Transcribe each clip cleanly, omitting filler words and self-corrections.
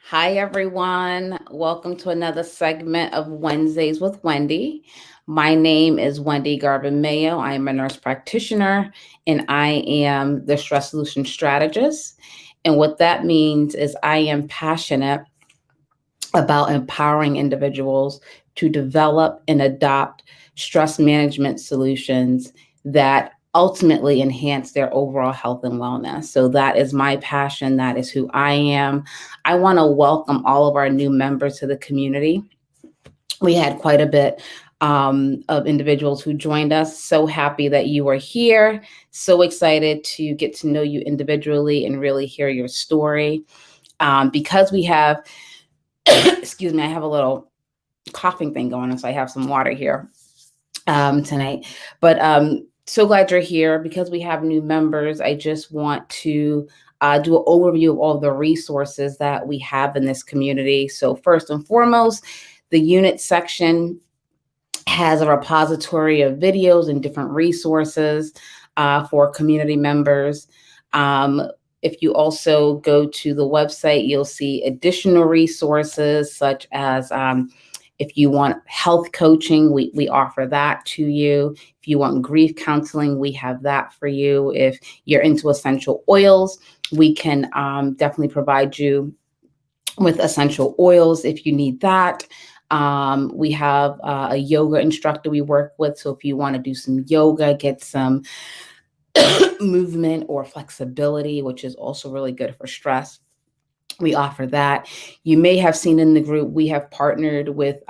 Hi, everyone. Welcome to another segment of Wednesdays with Wendy. My name is Wendy Garvin Mayo. I am a nurse practitioner and I am the stress solution strategist. And what that means is I am passionate about empowering individuals to develop and adopt stress management solutions that ultimately enhance their overall health and wellness. So that is my passion. That is who I am. I want to welcome all of our new members to the community. We had quite a bit of individuals who joined us. So happy that you are here. So excited to get to know you individually and really hear your story. Because we have excuse me, I have a little coughing thing going on, so I have some water here tonight. But so glad you're here. Because we have new members, I just want to do an overview of all the resources that we have in this community. So first and foremost, the unit section has a repository of videos and different resources for community members. If you also go to the website, you'll see additional resources such as if you want health coaching, we offer that to you. If you want grief counseling, we have that for you. If you're into essential oils, we can definitely provide you with essential oils if you need that. We have a yoga instructor we work with. So if you want to do some yoga, get some movement or flexibility, which is also really good for stress, we offer that. You may have seen in the group, we have partnered with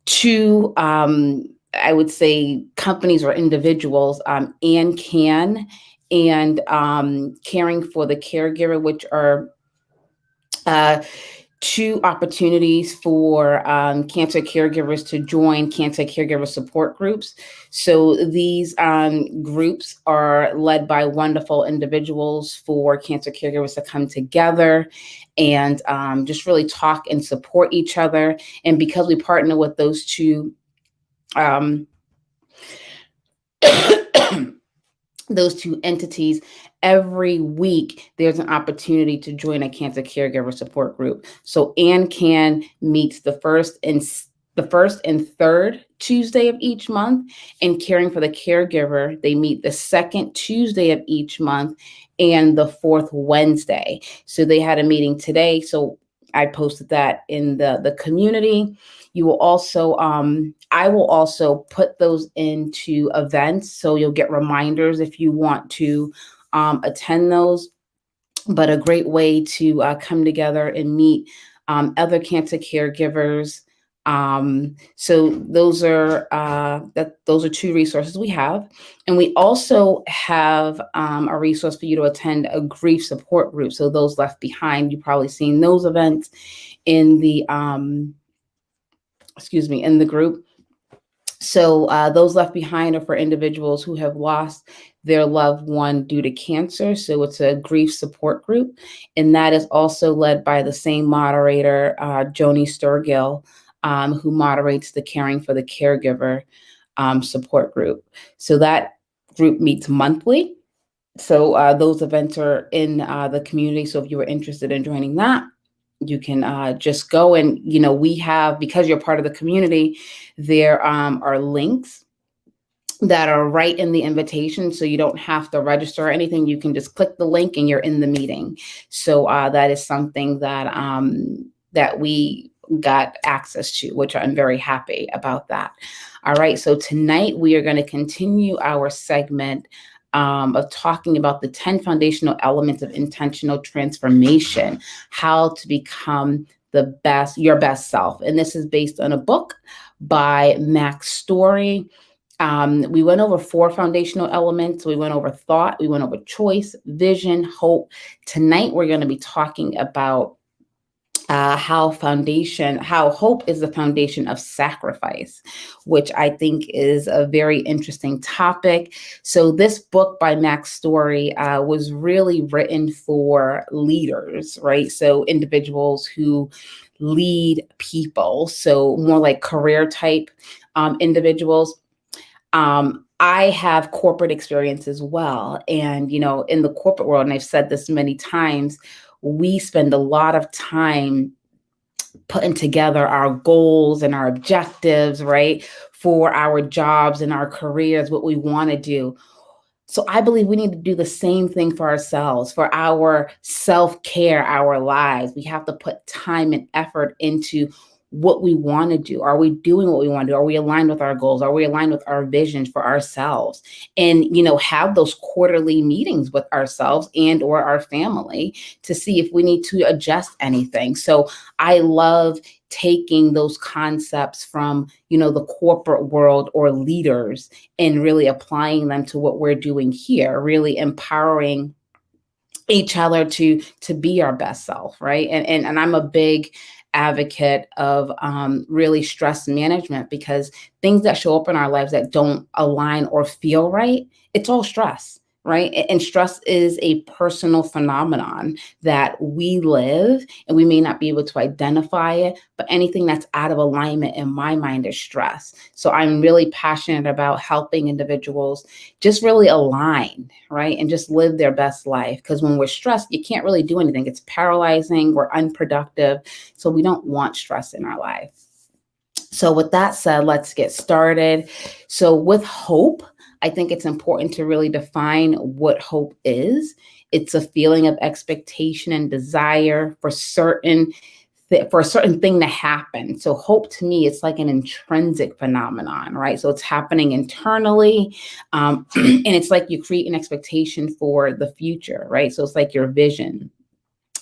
two, I would say, companies or individuals, and Caring for the Caregiver, which are two opportunities for cancer caregivers to join cancer caregiver support groups. So these groups are led by wonderful individuals for cancer caregivers to come together and just really talk and support each other. And because we partner with those two those two entities, every week there's an opportunity to join a cancer caregiver support group. So ANCAN meets the first and third Tuesday of each month, and Caring for the Caregiver, they meet the second Tuesday of each month and the fourth Wednesday. So they had a meeting today. So I posted that in the community. You will also, I will also put those into events. So you'll get reminders if you want to attend those. But a great way to come together and meet other cancer caregivers. So those are two resources we have. And we also have a resource for you to attend a grief support group. So those left behind, you've probably seen those events in the in the group. So those left behind are for individuals who have lost their loved one due to cancer. So it's a grief support group. And that is also led by the same moderator, Joni Sturgill, who moderates the Caring for the Caregiver support group. So that group meets monthly. So those events are in the community. So if you were interested in joining that, you can just go and, we have, because you're part of the community, there are links that are right in the invitation. So you don't have to register or anything. You can just click the link and you're in the meeting. So that is something that that we got access to, which I'm very happy about that. All right. So tonight we are going to continue our segment of talking about the 10 foundational elements of intentional transformation, how to become your best self. And this is based on a book by Max Story. We went over 4 foundational elements. We went over thought, we went over choice, vision, hope. Tonight, we're going to be talking about how hope is the foundation of sacrifice, which I think is a very interesting topic. So this book by Max Story was really written for leaders, right? So individuals who lead people, so more like career type individuals. I have corporate experience as well. And, in the corporate world, and I've said this many times, we spend a lot of time putting together our goals and our objectives, right? For our jobs and our careers, what we want to do. So I believe we need to do the same thing for ourselves, for our self-care, our lives. We have to put time and effort into what we want to do. Are we doing what we want to do? Are we aligned with our goals? Are we aligned with our visions for ourselves? And, have those quarterly meetings with ourselves and or our family to see if we need to adjust anything. So I love taking those concepts from, the corporate world or leaders and really applying them to what we're doing here, really empowering each other to be our best self, right? And I'm a big advocate of really stress management, because things that show up in our lives that don't align or feel right, it's all stress. Right. And stress is a personal phenomenon that we live, and we may not be able to identify it, but anything that's out of alignment in my mind is stress. So I'm really passionate about helping individuals just really align, right? And just live their best life. Because when we're stressed, you can't really do anything. It's paralyzing, we're unproductive. So we don't want stress in our life. So with that said, let's get started. So with hope, I think it's important to really define what hope is. It's a feeling of expectation and desire for a certain thing to happen. So hope to me, it's like an intrinsic phenomenon, right? So it's happening internally, and it's like you create an expectation for the future, right? So it's like your vision.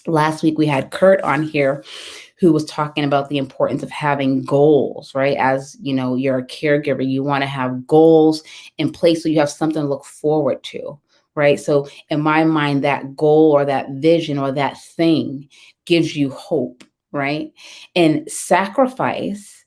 Last week we had Kurt on here who was talking about the importance of having goals, right? As you're a caregiver, you want to have goals in place so you have something to look forward to, right? So in my mind, that goal or that vision or that thing gives you hope, right? And sacrifice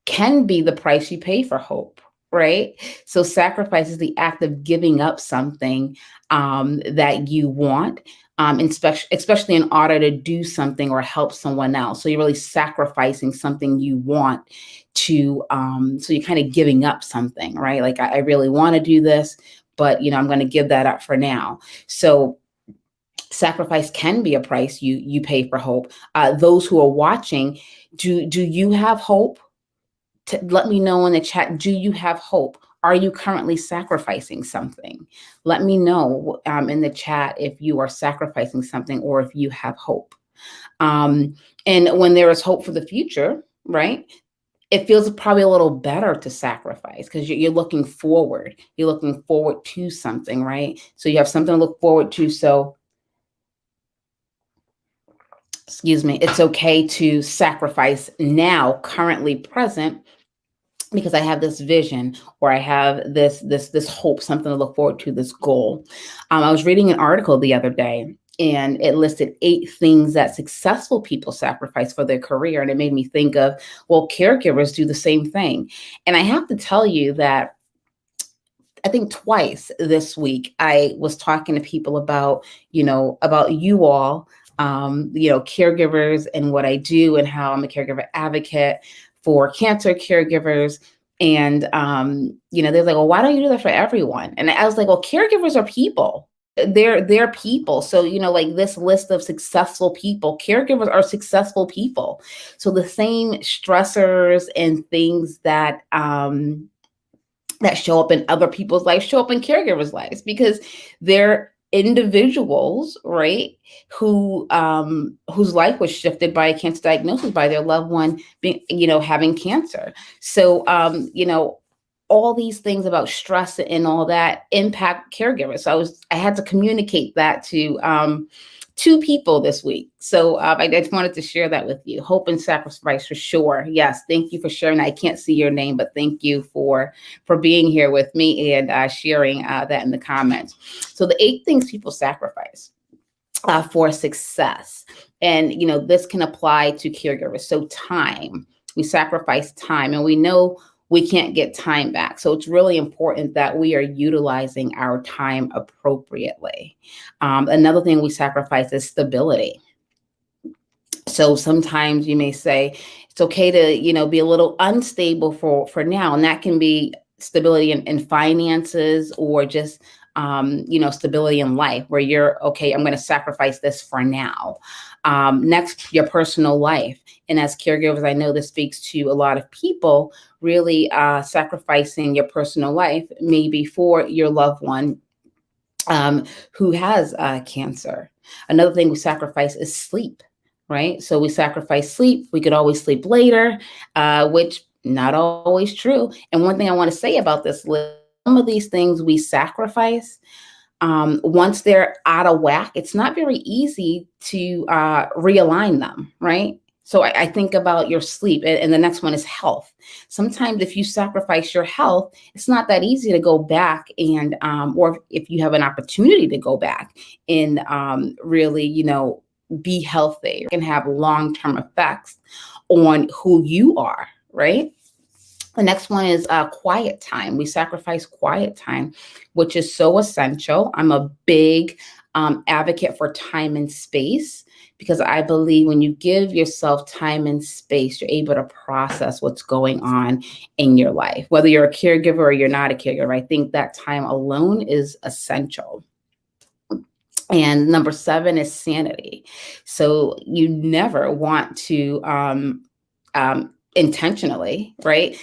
can be the price you pay for hope, right? So sacrifice is the act of giving up something that you want, especially in order to do something or help someone else. So you're really sacrificing something you want to, so you're kind of giving up something, right? Like I really want to do this, but I'm going to give that up for now. So sacrifice can be a price you pay for hope. Those who are watching, do you have hope? Let me know in the chat, do you have hope? Are you currently sacrificing something? Let me know in the chat if you are sacrificing something or if you have hope. And when there is hope for the future, right, it feels probably a little better to sacrifice because you're looking forward. You're looking forward to something, right? So you have something to look forward to. So, it's okay to sacrifice now, currently present, because I have this vision or I have this hope, something to look forward to, this goal. I was reading an article the other day, and it listed 8 things that successful people sacrifice for their career. And it made me think of, well, caregivers do the same thing. And I have to tell you that I think twice this week, I was talking to people about you all, caregivers and what I do and how I'm a caregiver advocate for cancer caregivers. And, they're like, well, why don't you do that for everyone? And I was like, well, caregivers are people. They're people. So, like this list of successful people, caregivers are successful people. So the same stressors and things that show up in other people's lives show up in caregivers' lives, because they're individuals, right, who whose life was shifted by a cancer diagnosis, by their loved one being, having cancer. So all these things about stress and all that impact caregivers. So I had to communicate that to 2 people this week. So I just wanted to share that with you. Hope and sacrifice for sure. Yes, thank you for sharing. I can't see your name, but thank you for being here with me and sharing that in the comments. So the 8 things people sacrifice for success. And, this can apply to caregivers. So time, we sacrifice time, and we know we can't get time back. So it's really important that we are utilizing our time appropriately. Another thing we sacrifice is stability. So sometimes you may say it's okay to, be a little unstable for now. And that can be stability in finances, or just stability in life where you're, okay, I'm going to sacrifice this for now. Next, your personal life. And as caregivers, I know this speaks to a lot of people, really sacrificing your personal life, maybe for your loved one who has cancer. Another thing we sacrifice is sleep, right? So we sacrifice sleep. We could always sleep later, which not always true. And one thing I want to say about this list, some of these things we sacrifice, once they're out of whack, it's not very easy to realign them, right? So I think about your sleep, and the next one is health. Sometimes if you sacrifice your health, it's not that easy to go back and, or if you have an opportunity to go back and really, be healthy. It can have long-term effects on who you are, right? The next one is quiet time. We sacrifice quiet time, which is so essential. I'm a big advocate for time and space because I believe when you give yourself time and space, you're able to process what's going on in your life. Whether you're a caregiver or you're not a caregiver, I think that time alone is essential. And number 7 is sanity. So you never want to intentionally, right,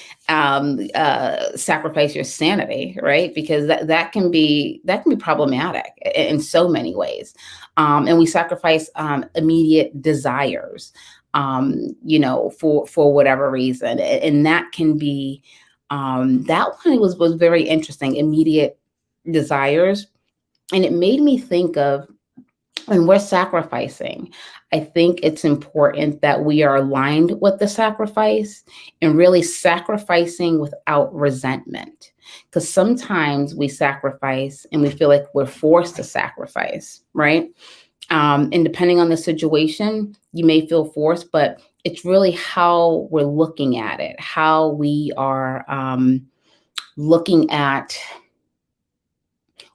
sacrifice your sanity, right, because that can be problematic in so many ways. And we sacrifice immediate desires, for whatever reason, and that can be that one was very interesting. Immediate desires. And it made me think of when we're sacrificing, I think it's important that we are aligned with the sacrifice and really sacrificing without resentment. Because sometimes we sacrifice and we feel like we're forced to sacrifice, right? And depending on the situation, you may feel forced, but it's really how we're looking at it, how we are looking at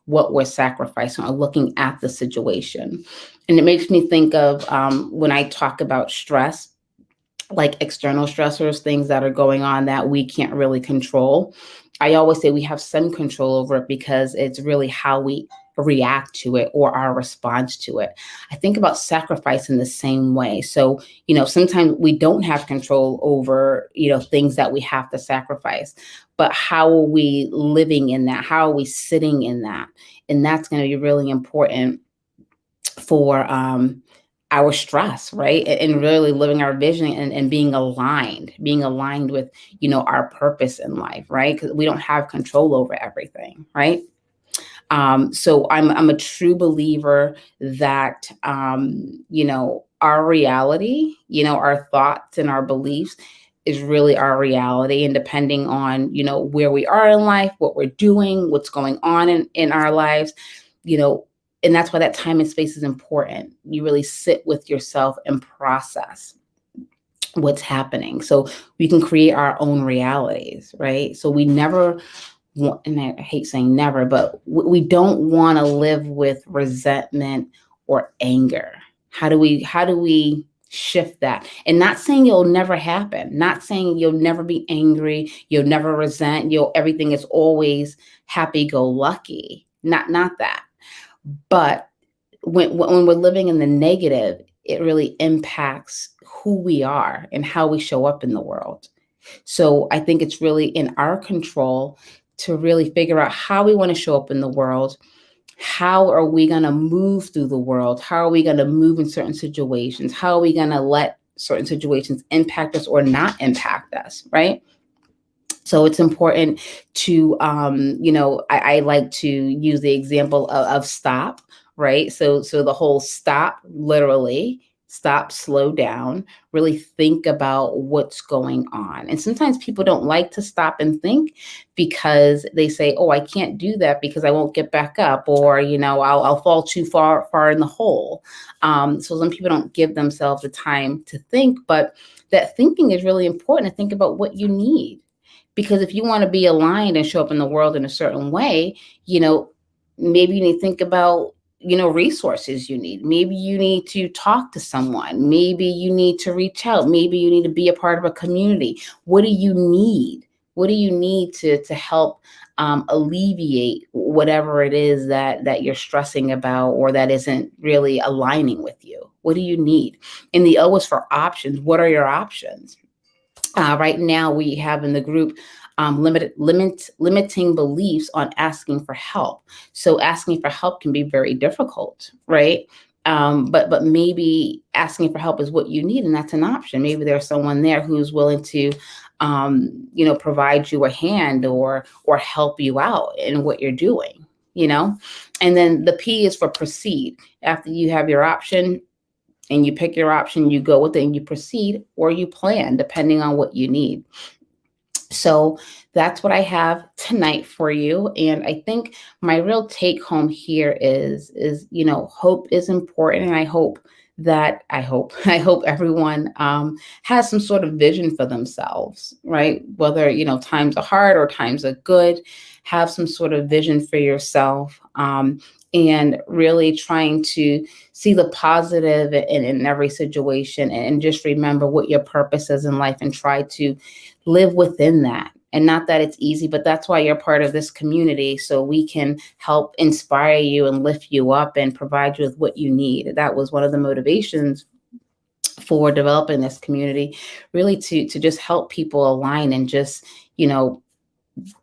what we're sacrificing or looking at the situation. And it makes me think of when I talk about stress, like external stressors, things that are going on that we can't really control. I always say we have some control over it because it's really how we react to it or our response to it. I think about sacrifice in the same way. So, sometimes we don't have control over, things that we have to sacrifice, but how are we living in that? How are we sitting in that? And that's going to be really important for our stress, right? And really living our vision and being aligned with, our purpose in life, right? Because we don't have control over everything, right? So I'm a true believer that, our reality, our thoughts and our beliefs is really our reality. And depending on, where we are in life, what we're doing, what's going on in our lives, and that's why that time and space is important. You really sit with yourself and process what's happening so we can create our own realities, right? So we never want, and I hate saying never, but we don't want to live with resentment or anger. How do we shift that? And not saying it'll never happen, not saying you'll never be angry, you'll never resent, everything is always happy-go-lucky. Not that. But when we're living in the negative, it really impacts who we are and how we show up in the world. So I think it's really in our control to really figure out how we want to show up in the world. How are we going to move through the world? How are we going to move in certain situations? How are we going to let certain situations impact us or not impact us, right? So it's important to, I like to use the example of stop, right? So the whole stop, literally, stop, slow down, really think about what's going on. And sometimes people don't like to stop and think because they say, oh, I can't do that because I won't get back up, or, I'll fall too far in the hole. So some people don't give themselves the time to think, but that thinking is really important to think about what you need. Because if you want to be aligned and show up in the world in a certain way, maybe you need to think about, resources you need. Maybe you need to talk to someone. Maybe you need to reach out. Maybe you need to be a part of a community. What do you need? What do you need to help alleviate whatever it is that you're stressing about or that isn't really aligning with you? What do you need? And the O is for options. What are your options? Right now, we have in the group limiting beliefs on asking for help. So asking for help can be very difficult, right? But maybe asking for help is what you need, and that's an option. Maybe there's someone there who's willing to, provide you a hand or help you out in what you're doing. You know, and then the P is for proceed. After you have your option, and you pick your option, you go with it and you proceed or you plan depending on what you need. So that's what I have tonight for you. And I think my real take home here is hope is important. And I hope everyone has some sort of vision for themselves, right? Whether, times are hard or times are good, have some sort of vision for yourself. And really trying to see the positive in every situation, and just remember what your purpose is in life and try to live within that. And not that it's easy, but that's why you're part of this community, so we can help inspire you and lift you up and provide you with what you need. That was one of the motivations for developing this community, really to just help people align and just,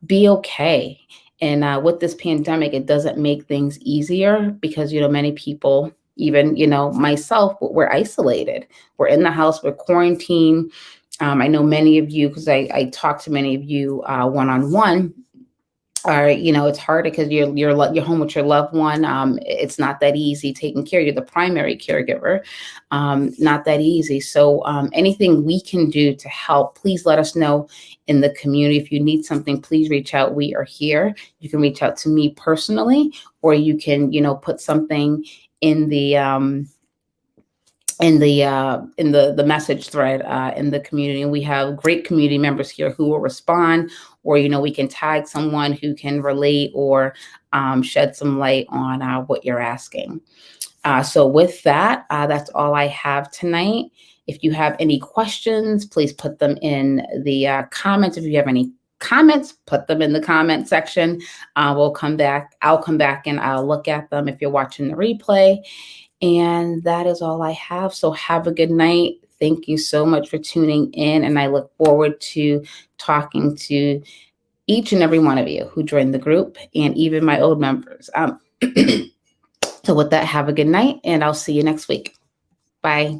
be okay. And with this pandemic, it doesn't make things easier because, many people, even, myself, we're isolated. We're in the house, we're quarantined. I know many of you, because I talk to many of you one-on-one, or it's hard because you're home with your loved one. It's not that easy taking care. You're the primary caregiver. Not that easy. So anything we can do to help, please let us know in the community. If you need something, please reach out. We are here. You can reach out to me personally, or you can put something in the in the message thread in the community. And we have great community members here who will respond, or we can tag someone who can relate or shed some light on what you're asking. So with that, that's all I have tonight. If you have any questions, please put them in the comments. If you have any comments, put them in the comment section. I'll come back and I'll look at them if you're watching the replay. And that is all I have. So have a good night. Thank you so much for tuning in. And I look forward to talking to each and every one of you who joined the group, and even my old members. So with that, have a good night, and I'll see you next week. Bye.